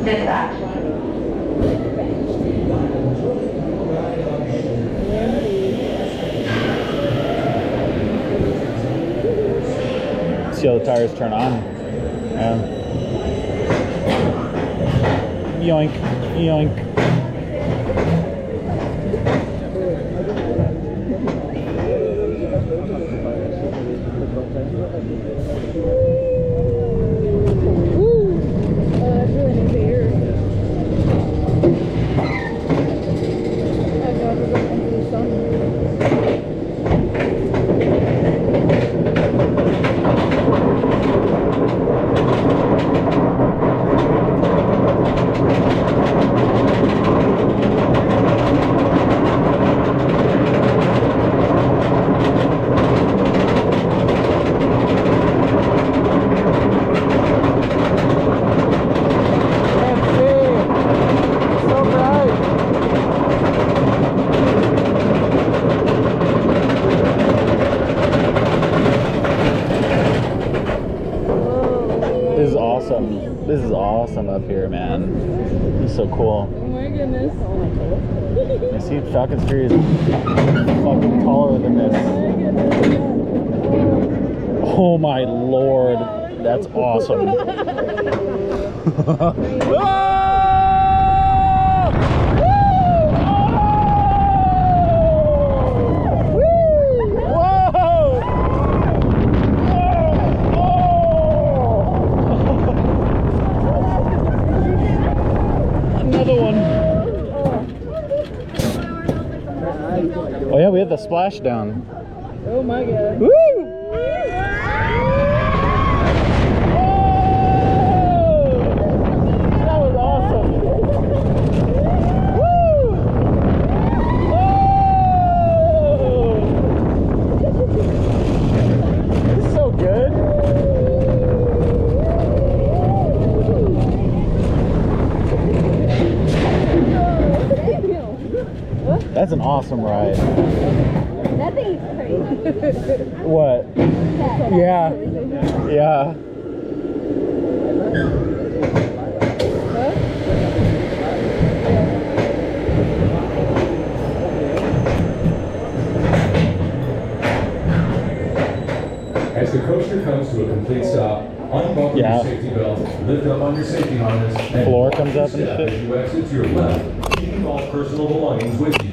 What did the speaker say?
Dispatch. See how the tires turn on. Yeah. Yoink, yoink. This is awesome up here, man. This is so cool. Oh my goodness. I see Falcon Street is fucking taller than this. Oh my lord. That's awesome. Oh yeah, we had the splashdown. Oh my god. Woo! That was awesome. Woo! This is so good. That's an awesome ride. That thing is crazy. What? Yeah. Yeah. As the coaster comes to a complete stop, unbuckle your safety belt, lift up on your safety harness, and floor comes up and shit. As you exit to your left, keeping all personal belongings with you.